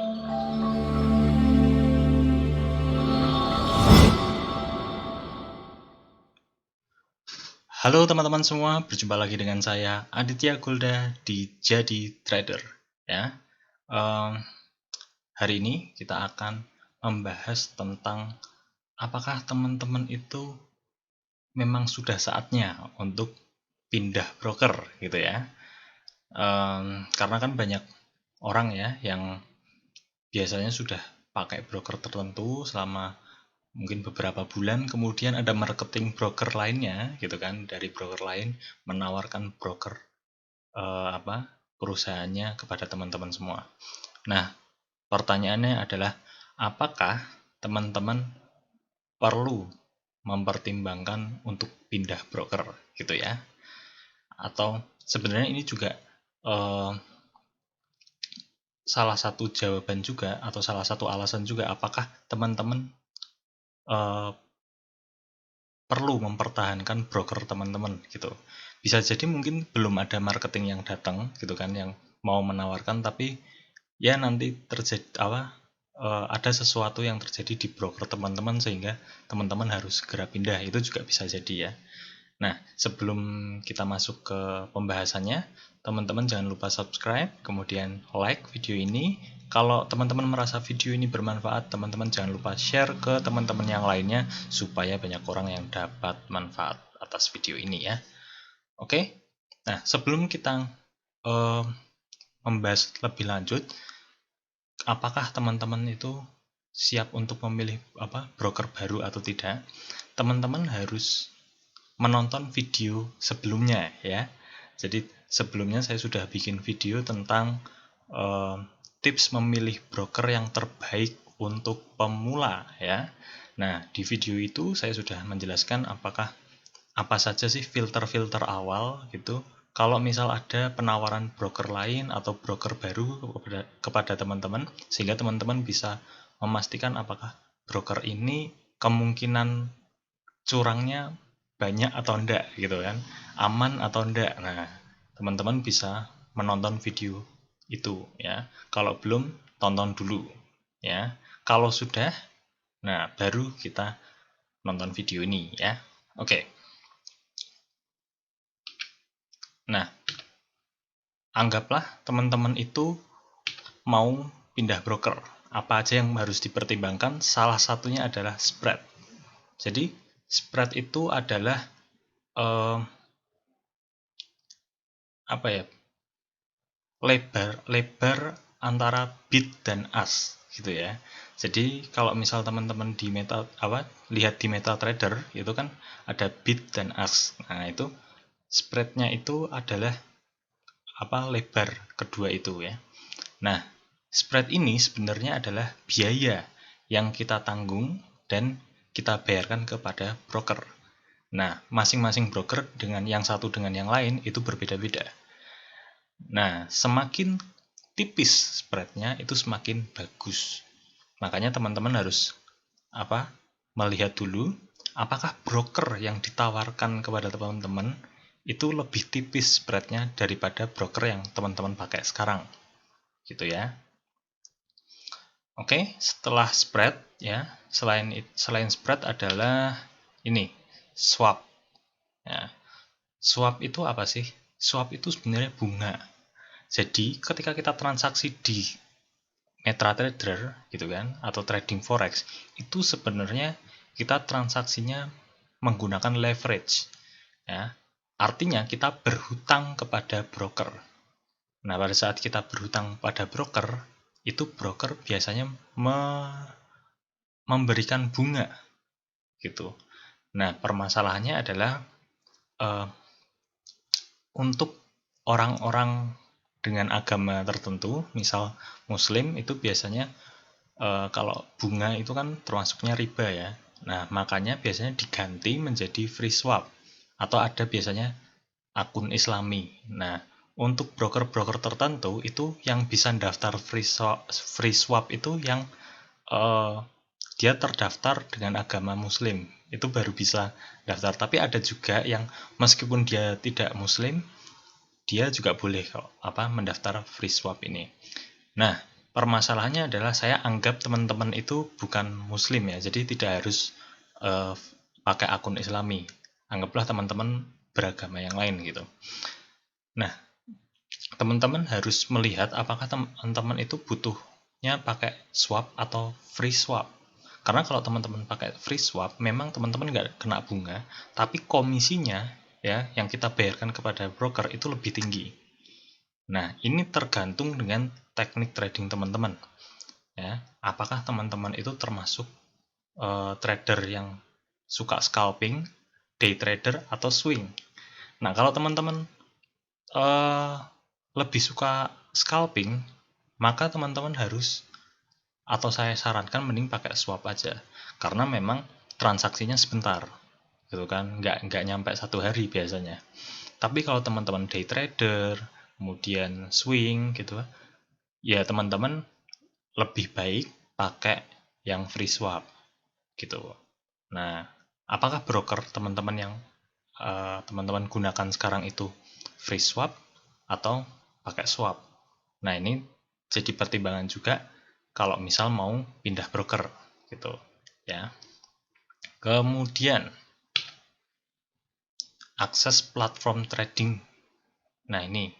Halo teman-teman semua, berjumpa lagi dengan saya Aditya Gulda di Jadi Trader. Ya, hari ini kita akan membahas tentang apakah teman-teman itu memang sudah saatnya untuk pindah broker, gitu ya. Karena kan banyak orang ya yang biasanya sudah pakai broker tertentu selama mungkin beberapa bulan, kemudian ada marketing broker lainnya gitu kan, dari broker lain menawarkan broker perusahaannya kepada teman-teman semua. Nah, pertanyaannya adalah apakah teman-teman perlu mempertimbangkan untuk pindah broker gitu ya? Atau sebenarnya ini juga eh, salah satu jawaban juga atau salah satu alasan juga apakah teman-teman eh, perlu mempertahankan broker teman-teman gitu. Bisa jadi mungkin belum ada marketing yang datang gitu kan yang mau menawarkan, tapi ya nanti terjadi ada sesuatu yang terjadi di broker teman-teman sehingga teman-teman harus segera pindah, itu juga bisa jadi ya. Nah, sebelum kita masuk ke pembahasannya, teman-teman jangan lupa subscribe, kemudian like video ini. Kalau teman-teman merasa video ini bermanfaat, teman-teman jangan lupa share ke teman-teman yang lainnya supaya banyak orang yang dapat manfaat atas video ini ya. Oke? Nah, sebelum kita membahas lebih lanjut, apakah teman-teman itu siap untuk memilih broker baru atau tidak? Teman-teman harus menonton video sebelumnya ya. Jadi sebelumnya saya sudah bikin video tentang tips memilih broker yang terbaik untuk pemula ya. Nah, di video itu saya sudah menjelaskan apa saja sih filter-filter awal gitu. Kalau misal ada penawaran broker lain atau broker baru kepada teman-teman, sehingga teman-teman bisa memastikan apakah broker ini kemungkinan curangnya banyak atau enggak gitu kan, aman atau enggak. Nah, teman-teman bisa menonton video itu ya. Kalau belum, tonton dulu ya. Kalau sudah, nah baru kita nonton video ini ya. Oke. Nah, anggaplah teman-teman itu mau pindah broker. Apa aja yang harus dipertimbangkan? Salah satunya adalah spread. Jadi, spread itu adalah apa ya? Lebar antara bid dan ask gitu ya. Jadi kalau misal teman-teman lihat di MetaTrader itu kan ada bid dan ask. Nah, itu spreadnya itu adalah lebar kedua itu ya. Nah, spread ini sebenarnya adalah biaya yang kita tanggung dan kita bayarkan kepada broker. Nah, masing-masing broker dengan yang satu dengan yang lain itu berbeda-beda. Nah, semakin tipis spreadnya itu semakin bagus. Makanya teman-teman harus melihat dulu apakah broker yang ditawarkan kepada teman-teman itu lebih tipis spreadnya daripada broker yang teman-teman pakai sekarang. Gitu ya. Oke, setelah spread ya, selain spread adalah ini, swap. Ya. Swap itu apa sih? Swap itu sebenarnya bunga. Jadi ketika kita transaksi di MetaTrader gitu kan atau trading forex, itu sebenarnya kita transaksinya menggunakan leverage ya. Artinya kita berhutang kepada broker. Nah, pada saat kita berhutang pada broker, itu broker biasanya memberikan bunga gitu. Nah, permasalahannya adalah untuk orang-orang dengan agama tertentu, misal Muslim, itu biasanya kalau bunga itu kan termasuknya riba ya. Nah, makanya biasanya diganti menjadi free swap atau ada biasanya akun Islami. Nah, untuk broker-broker tertentu itu yang bisa daftar free swap itu yang dia terdaftar dengan agama Muslim. Itu baru bisa daftar. Tapi ada juga yang meskipun dia tidak Muslim, dia juga boleh mendaftar free swap ini. Nah, permasalahannya adalah saya anggap teman-teman itu bukan muslim ya, jadi tidak harus pakai akun islami. Anggaplah teman-teman beragama yang lain gitu. Nah, teman-teman harus melihat apakah teman-teman itu butuhnya pakai swap atau free swap. Karena kalau teman-teman pakai free swap, memang teman-teman nggak kena bunga, tapi komisinya ya yang kita bayarkan kepada broker itu lebih tinggi. Nah, ini tergantung dengan teknik trading teman-teman. Ya, apakah teman-teman itu termasuk trader yang suka scalping, day trader, atau swing? Nah, kalau teman-teman lebih suka scalping, maka teman-teman harus, atau saya sarankan mending pakai swap aja, karena memang transaksinya sebentar, gitu kan, nggak nyampe 1 hari biasanya. Tapi kalau teman-teman day trader, kemudian swing gitu, ya teman-teman lebih baik pakai yang free swap gitu. Nah, apakah broker teman-teman yang teman-teman gunakan sekarang itu free swap atau pakai swap? Nah, ini jadi pertimbangan juga kalau misal mau pindah broker gitu ya. Kemudian akses platform trading. Nah, ini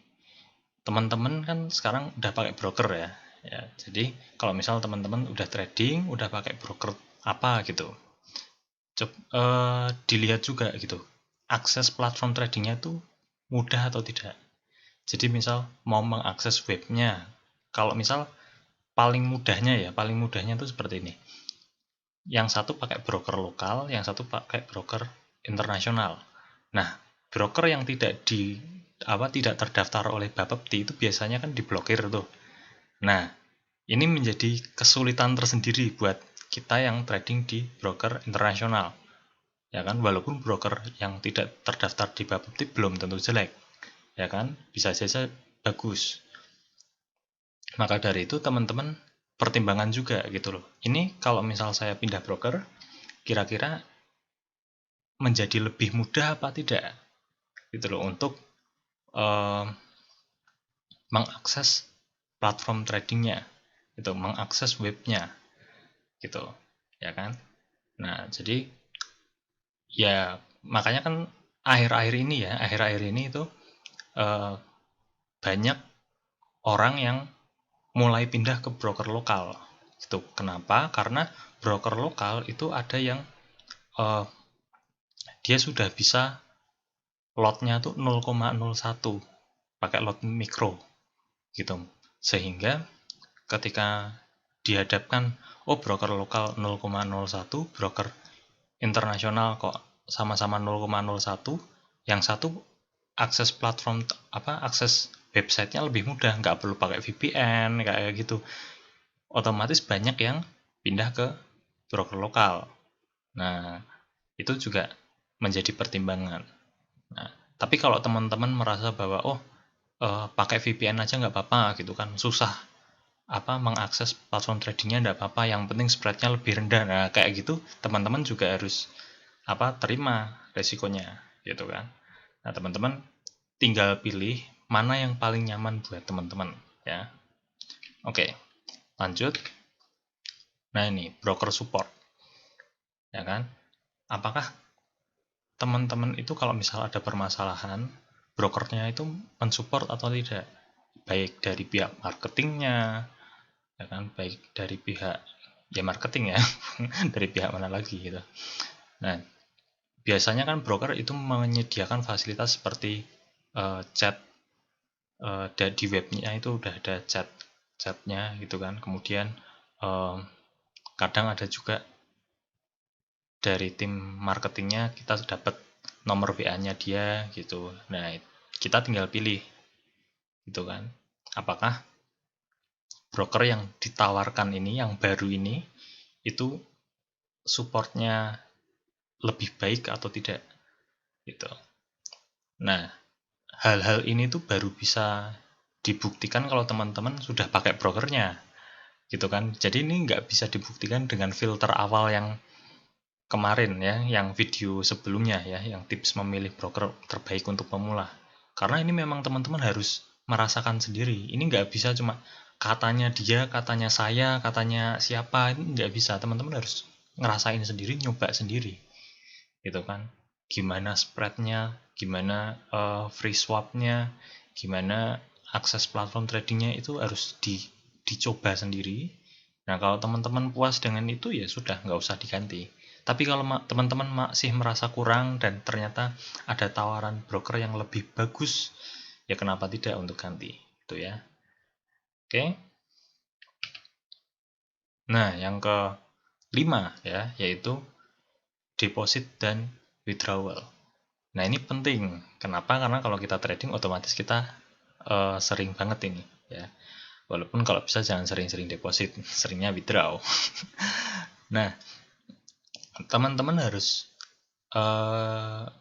teman-teman kan sekarang udah pakai broker ya. Ya, jadi kalau misal teman-teman udah trading, udah pakai broker apa gitu, dilihat juga gitu, akses platform tradingnya itu mudah atau tidak. Jadi misal mau mengakses webnya, kalau misal paling mudahnya itu seperti ini. Yang satu pakai broker lokal, yang satu pakai broker internasional. Nah, broker yang tidak terdaftar oleh Bapepti itu biasanya kan diblokir tuh. Nah, ini menjadi kesulitan tersendiri buat kita yang trading di broker internasional. Ya kan, walaupun broker yang tidak terdaftar di Bapepti belum tentu jelek. Ya kan, bisa saja bagus. Maka dari itu teman-teman pertimbangan juga gitu loh. Ini kalau misal saya pindah broker, kira-kira menjadi lebih mudah apa tidak? Gitu loh, untuk mengakses platform tradingnya, gitu, mengakses webnya, gitu, ya kan? Nah, jadi ya makanya kan akhir-akhir ini itu banyak orang yang mulai pindah ke broker lokal. Gitu. Kenapa? Karena broker lokal itu ada yang dia sudah bisa lotnya tuh 0,01 pakai lot mikro gitu. Sehingga ketika dihadapkan, oh broker lokal 0,01, broker internasional kok sama-sama 0,01, yang satu akses platform akses websitenya lebih mudah, nggak perlu pakai VPN kayak gitu. Otomatis banyak yang pindah ke broker lokal. Nah, itu juga menjadi pertimbangan. Nah, tapi kalau teman-teman merasa bahwa pakai VPN aja nggak apa-apa gitu kan, susah mengakses platform tradingnya nggak apa-apa, yang penting spreadnya lebih rendah. Nah, kayak gitu teman-teman juga harus terima resikonya gitu kan. Nah, teman-teman tinggal pilih mana yang paling nyaman buat teman-teman ya. Oke, lanjut. Nah, ini broker support ya kan. Apakah teman-teman itu kalau misal ada permasalahan, brokernya itu mensupport atau tidak, baik dari pihak marketingnya ya kan, baik dari pihak ya marketing ya dari pihak mana lagi gitu. Nah, biasanya kan broker itu menyediakan fasilitas seperti chat, di webnya itu udah ada chatnya gitu kan. Kemudian kadang ada juga dari tim marketingnya kita dapat nomor WA-nya dia gitu. Nah, kita tinggal pilih gitu kan, apakah broker yang ditawarkan ini, yang baru ini, itu supportnya lebih baik atau tidak gitu. Nah, hal-hal ini tuh baru bisa dibuktikan kalau teman-teman sudah pakai brokernya gitu kan. Jadi ini nggak bisa dibuktikan dengan filter awal yang kemarin ya, yang video sebelumnya ya, yang tips memilih broker terbaik untuk pemula. Karena ini memang teman-teman harus merasakan sendiri. Ini nggak bisa cuma katanya dia, katanya saya, katanya siapa, itu nggak bisa. Teman-teman harus ngerasain sendiri, nyoba sendiri, gitu kan. Gimana spreadnya, gimana free swapnya, gimana akses platform tradingnya, itu harus dicoba sendiri. Nah, kalau teman-teman puas dengan itu, ya sudah, nggak usah diganti. Tapi kalau teman-teman masih merasa kurang dan ternyata ada tawaran broker yang lebih bagus, ya kenapa tidak untuk ganti, itu ya. Oke. Nah, yang kelima ya, yaitu deposit dan withdrawal. Nah, ini penting. Kenapa? Karena kalau kita trading otomatis kita sering banget ini ya. Walaupun kalau bisa jangan sering-sering deposit, seringnya withdraw. Nah, teman-teman harus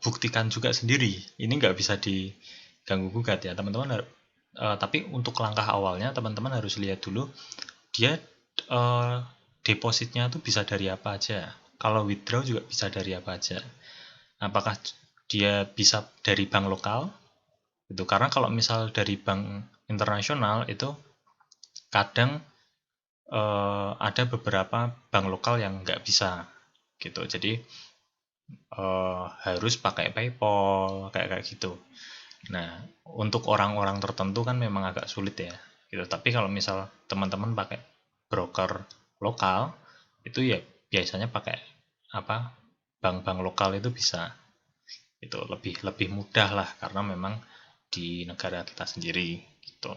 buktikan juga sendiri. Ini nggak bisa diganggu gugat ya, teman-teman. Tapi untuk langkah awalnya teman-teman harus lihat dulu dia depositnya tuh bisa dari apa aja. Kalau withdraw juga bisa dari apa aja. Apakah dia bisa dari bank lokal? Itu karena kalau misal dari bank internasional itu kadang ada beberapa bank lokal yang nggak bisa gitu. Jadi harus pakai PayPal kayak gitu. Nah, untuk orang-orang tertentu kan memang agak sulit ya gitu. Tapi kalau misal teman-teman pakai broker lokal itu ya biasanya pakai apa, bank-bank lokal itu bisa, itu lebih mudah lah karena memang di negara kita sendiri gitu.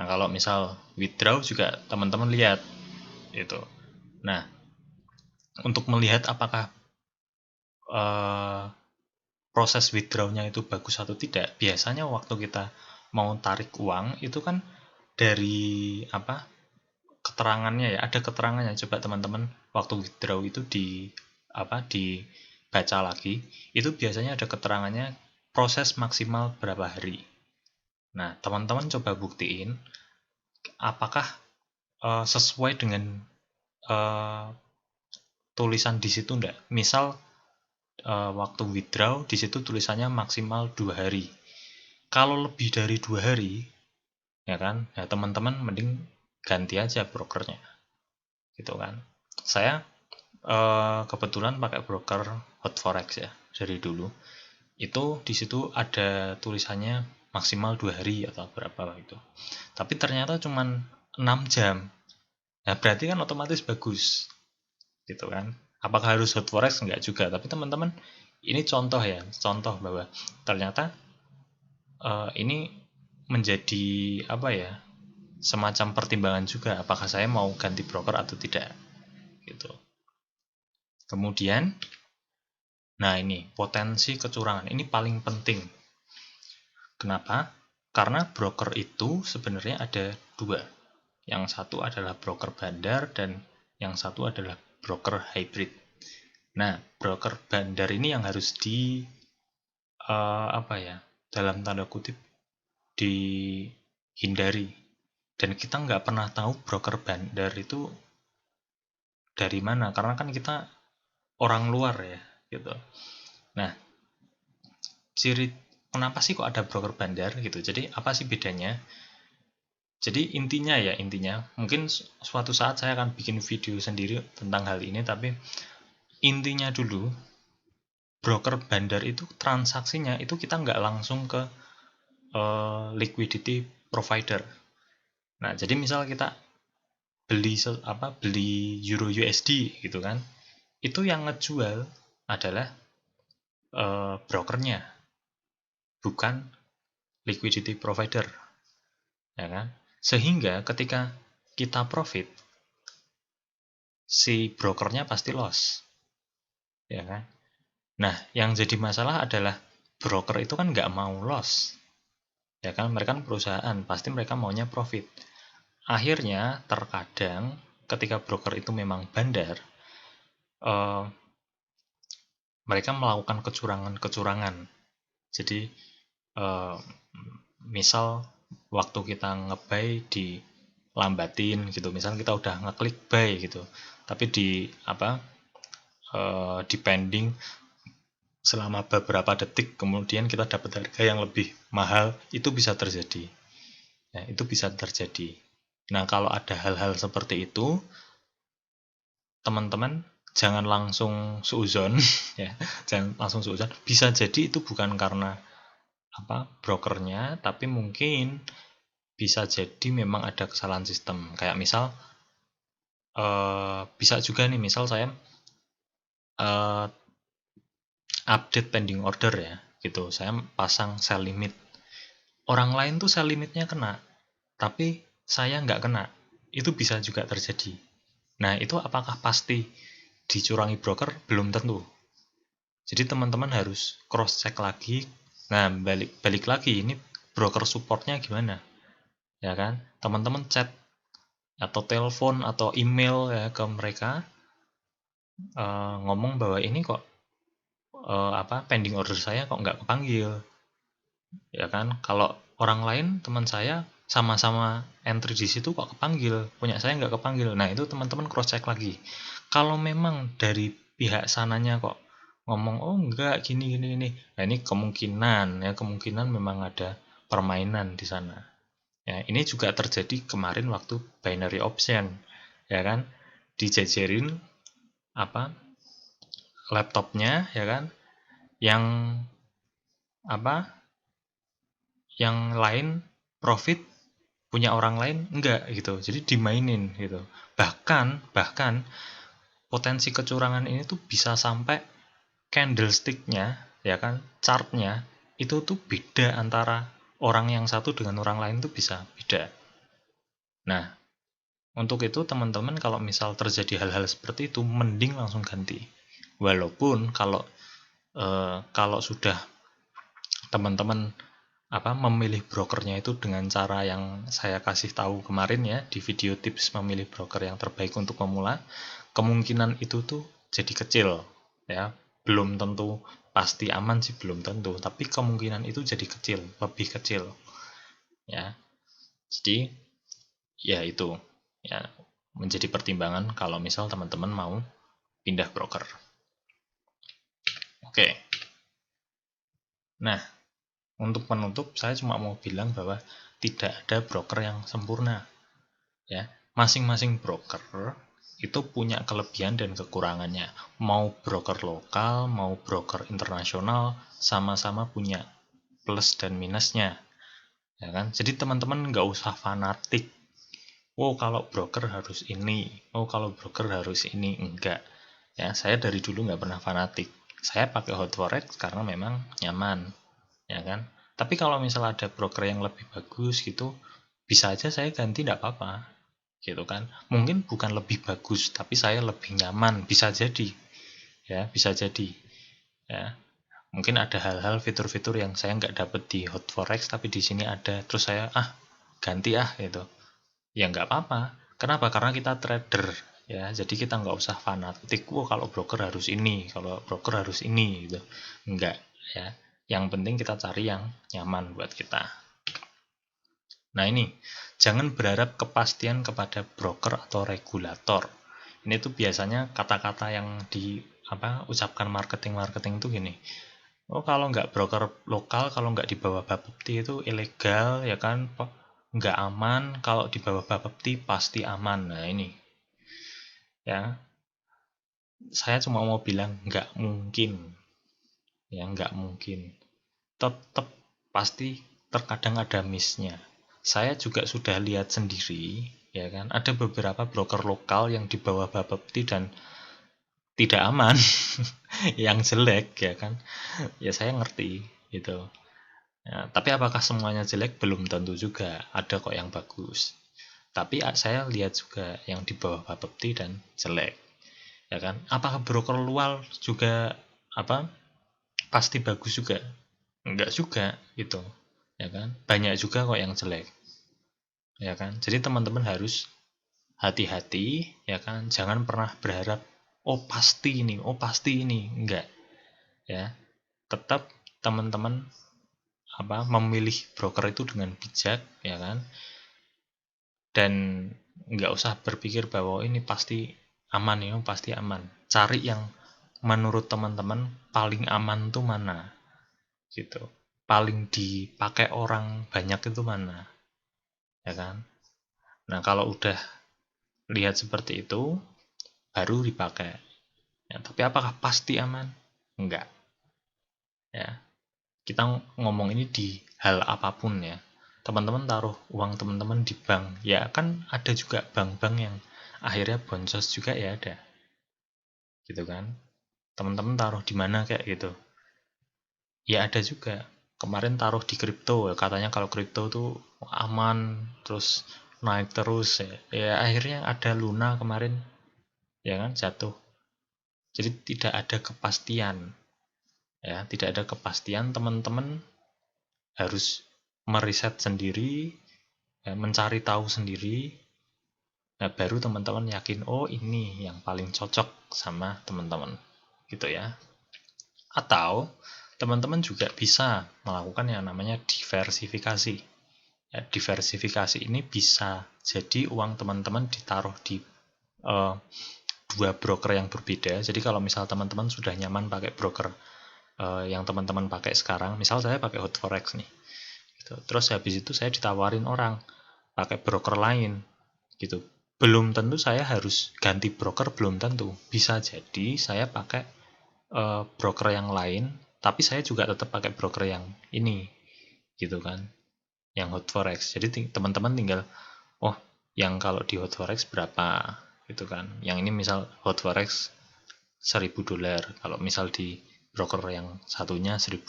Nah, kalau misal withdraw juga teman-teman lihat itu. Nah, untuk melihat apakah proses withdrawnya itu bagus atau tidak, biasanya waktu kita mau tarik uang itu kan dari apa, keterangannya ya, ada keterangannya. Coba teman-teman waktu withdraw itu dibaca lagi, itu biasanya ada keterangannya proses maksimal berapa hari. Nah, teman-teman coba buktiin apakah sesuai dengan tulisan di situ enggak. Misal waktu withdraw di situ tulisannya maksimal 2 hari. Kalau lebih dari 2 hari, ya kan, ya teman-teman mending ganti aja brokernya, gitu kan. Saya kebetulan pakai broker Hot4X ya dari dulu. Itu di situ ada tulisannya maksimal 2 hari atau berapa gitu. Tapi ternyata cuma 6 jam. Nah, berarti kan otomatis bagus, gitu kan. Apakah harus Hot4X? Enggak juga, tapi teman-teman ini contoh ya, contoh bahwa ternyata ini menjadi apa ya, semacam pertimbangan juga apakah saya mau ganti broker atau tidak gitu. Kemudian nah, ini potensi kecurangan ini paling penting. Kenapa? Karena broker itu sebenarnya ada dua. Yang satu adalah broker bandar dan yang satu adalah broker hybrid. Nah, broker bandar ini yang harus dalam tanda kutip dihindari. Dan kita nggak pernah tahu broker bandar itu dari mana, karena kan kita orang luar ya, gitu. Nah, kenapa sih kok ada broker bandar gitu? Jadi apa sih bedanya? Jadi intinya mungkin suatu saat saya akan bikin video sendiri tentang hal ini, tapi intinya dulu broker bandar itu transaksinya itu kita nggak langsung ke liquidity provider. Nah, jadi misal kita beli euro USD gitu kan, itu yang ngejual adalah brokernya, bukan liquidity provider, ya kan. Sehingga ketika kita profit, si brokernya pasti loss, ya kan. Nah, yang jadi masalah adalah broker itu kan nggak mau loss, ya kan. Mereka kan perusahaan, pasti mereka maunya profit. Akhirnya terkadang ketika broker itu memang bandar, mereka melakukan kecurangan. Jadi misal waktu kita nge-buy dilambatin gitu. Misal kita udah ngeklik buy gitu, tapi depending selama beberapa detik, kemudian kita dapat harga yang lebih mahal. Itu bisa terjadi. Ya, itu bisa terjadi. Nah, kalau ada hal-hal seperti itu, teman-teman jangan langsung suuzon ya, jangan langsung suuzon. Bisa jadi itu bukan karena brokernya, tapi mungkin bisa jadi memang ada kesalahan sistem. Kayak misal bisa juga nih, misal saya eh, update pending order ya, gitu. Saya pasang sell limit. Orang lain tuh sell limitnya kena, tapi saya nggak kena. Itu bisa juga terjadi. Nah, itu apakah pasti dicurangi broker? Belum tentu. Jadi teman-teman harus cross check lagi. Nah, balik lagi, ini broker supportnya gimana, ya kan? Teman-teman chat atau telepon atau email ya ke mereka, ngomong bahwa ini kok pending order saya kok nggak kepanggil, ya kan? Kalau orang lain, teman saya sama-sama entry di situ kok kepanggil, punya saya nggak kepanggil. Nah, itu teman-teman cross check lagi. Kalau memang dari pihak sananya kok ngomong oh enggak gini gini gini, nah ini kemungkinan memang ada permainan di sana. Ya, ini juga terjadi kemarin waktu binary option, ya kan? Dijejerin laptopnya, ya kan? Yang apa? Yang lain profit, punya orang lain enggak gitu. Jadi dimainin gitu. Bahkan potensi kecurangan ini tuh bisa sampai candlestick-nya, ya kan, chartnya itu tuh beda antara orang yang satu dengan orang lain tuh bisa beda. Nah, untuk itu teman-teman kalau misal terjadi hal-hal seperti itu, mending langsung ganti. Walaupun kalau sudah teman-teman memilih brokernya itu dengan cara yang saya kasih tahu kemarin ya di video tips memilih broker yang terbaik untuk pemula, kemungkinan itu tuh jadi kecil ya. Belum tentu pasti aman sih, belum tentu, tapi kemungkinan itu jadi kecil, lebih kecil ya. Jadi ya itu ya menjadi pertimbangan kalau misal teman-teman mau pindah broker. Oke. Nah, untuk penutup saya cuma mau bilang bahwa tidak ada broker yang sempurna ya. Masing-masing broker itu punya kelebihan dan kekurangannya. Mau broker lokal, mau broker internasional, sama-sama punya plus dan minusnya, ya kan? Jadi teman-teman nggak usah fanatik. Oh, kalau broker harus ini, oh kalau broker harus ini, enggak. Ya, saya dari dulu nggak pernah fanatik. Saya pakai Hot Forex karena memang nyaman, ya kan? Tapi kalau misalnya ada broker yang lebih bagus gitu, bisa aja saya ganti, tidak apa-apa, gitu kan? Mungkin bukan lebih bagus, tapi saya lebih nyaman, bisa jadi, ya, bisa jadi, ya. Mungkin ada hal-hal fitur-fitur yang saya nggak dapet di Hot Forex, tapi di sini ada, terus saya ganti gitu. Ya nggak apa-apa. Kenapa? Karena kita trader, ya. Jadi kita nggak usah fanatik. Wah, kalau broker harus ini, kalau broker harus ini, gitu. Nggak, ya. Yang penting kita cari yang nyaman buat kita. Nah, ini jangan berharap kepastian kepada broker atau regulator. Ini tuh biasanya kata-kata yang ucapkan marketing itu gini. Oh, kalau nggak broker lokal, kalau nggak di bawah Bapepti itu ilegal, ya kan? Nggak aman. Kalau di bawah Bapepti pasti aman. Nah, ini ya, saya cuma mau bilang nggak mungkin, ya nggak mungkin. Tetap pasti terkadang ada miss-nya. Saya juga sudah lihat sendiri, ya kan, ada beberapa broker lokal yang di bawah Bapepti dan tidak aman, yang jelek, ya kan. Ya saya ngerti gitu. Ya, tapi apakah semuanya jelek? Belum tentu juga. Ada kok yang bagus. Tapi saya lihat juga yang di bawah Bapepti dan jelek, ya kan. Apakah broker luar juga pasti bagus juga? Enggak juga gitu, ya kan. Banyak juga kok yang jelek, ya kan. Jadi teman-teman harus hati-hati, ya kan. Jangan pernah berharap oh pasti ini, enggak, ya. Tetap teman-teman memilih broker itu dengan bijak, ya kan. Dan nggak usah berpikir bahwa ini pasti aman, ya pasti aman. Cari yang menurut teman-teman paling aman tuh mana, gitu. Paling dipakai orang banyak itu mana, ya kan. Nah, kalau udah lihat seperti itu, baru dipakai. Ya, tapi apakah pasti aman? Enggak. Ya, kita ngomong ini di hal apapun ya. Teman-teman taruh uang teman-teman di bank, ya kan ada juga bank-bank yang akhirnya boncos juga ya ada. Gitu kan. Teman-teman taruh di mana kayak gitu. Ya ada juga. Kemarin taruh di kripto, katanya kalau kripto tuh aman, terus naik terus ya. Ya akhirnya ada Luna kemarin, ya kan, jatuh. Jadi tidak ada kepastian. Ya, tidak ada kepastian, teman-teman harus meriset sendiri, ya, mencari tahu sendiri. Nah, baru teman-teman yakin, oh ini yang paling cocok sama teman-teman. Gitu ya. Atau teman-teman juga bisa melakukan yang namanya diversifikasi. Ya, diversifikasi ini bisa jadi uang teman-teman ditaruh di dua broker yang berbeda. Jadi kalau misal teman-teman sudah nyaman pakai broker yang teman-teman pakai sekarang, misal saya pakai Hotforex nih, gitu. Terus habis itu saya ditawarin orang pakai broker lain, gitu. Belum tentu saya harus ganti broker, belum tentu. Bisa jadi saya pakai broker yang lain, tapi saya juga tetap pakai broker yang ini, gitu kan, yang Hotforex. Jadi teman-teman tinggal, oh yang kalau di Hotforex berapa, gitu kan. Yang ini misal Hotforex $1.000, kalau misal di broker yang satunya $1.000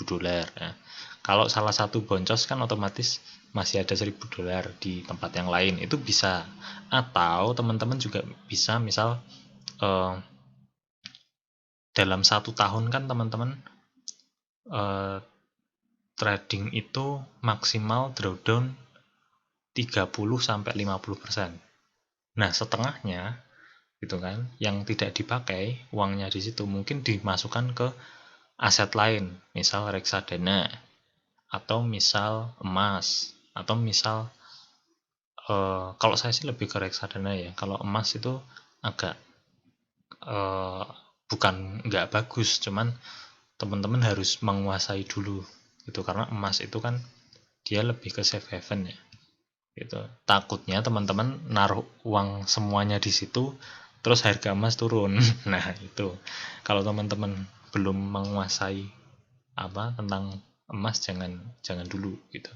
ya. Kalau salah satu boncos kan otomatis masih ada $1.000 di tempat yang lain, itu bisa. Atau teman-teman juga bisa misal dalam 1 tahun kan teman-teman trading itu maksimal drawdown 30-50%. Nah, setengahnya gitu kan, yang tidak dipakai uangnya di situ mungkin dimasukkan ke aset lain, misal reksadana, atau misal emas, atau misal kalau saya sih lebih ke reksadana ya. Kalau emas itu agak bukan nggak bagus, cuman teman-teman harus menguasai dulu gitu, karena emas itu kan dia lebih ke safe haven ya. Gitu. Takutnya teman-teman naruh uang semuanya di situ, terus harga emas turun. Nah itu, kalau teman-teman belum menguasai tentang emas, jangan dulu gitu.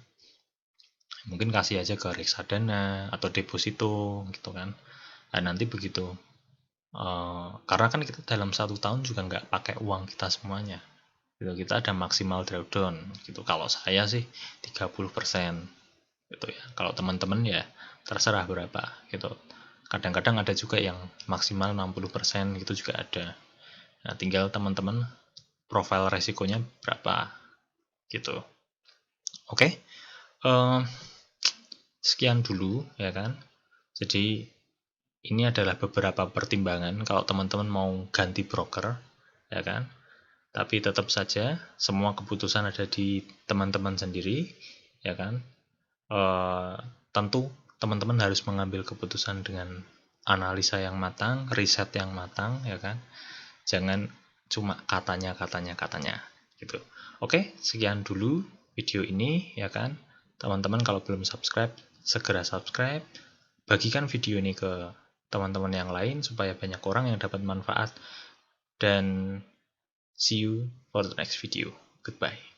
Mungkin kasih aja ke reksadana atau deposito gitu kan. Nah, nanti begitu. Karena kan kita dalam 1 tahun juga nggak pakai uang kita semuanya. Gitu. Kita ada maksimal drawdown gitu. Kalau saya sih 30%. Gitu ya. Kalau teman-teman ya terserah berapa gitu. Kadang-kadang ada juga yang maksimal 60% gitu juga ada. Nah, tinggal teman-teman profil resikonya berapa gitu. Oke. Sekian dulu ya kan. Jadi ini adalah beberapa pertimbangan kalau teman-teman mau ganti broker ya kan. Tapi tetap saja semua keputusan ada di teman-teman sendiri ya kan. Tentu teman-teman harus mengambil keputusan dengan analisa yang matang, riset yang matang ya kan. Jangan cuma katanya gitu. Oke, sekian dulu video ini ya kan. Teman-teman kalau belum subscribe, segera subscribe. Bagikan video ini ke teman-teman yang lain supaya banyak orang yang dapat manfaat. Dan see you for the next video. Goodbye.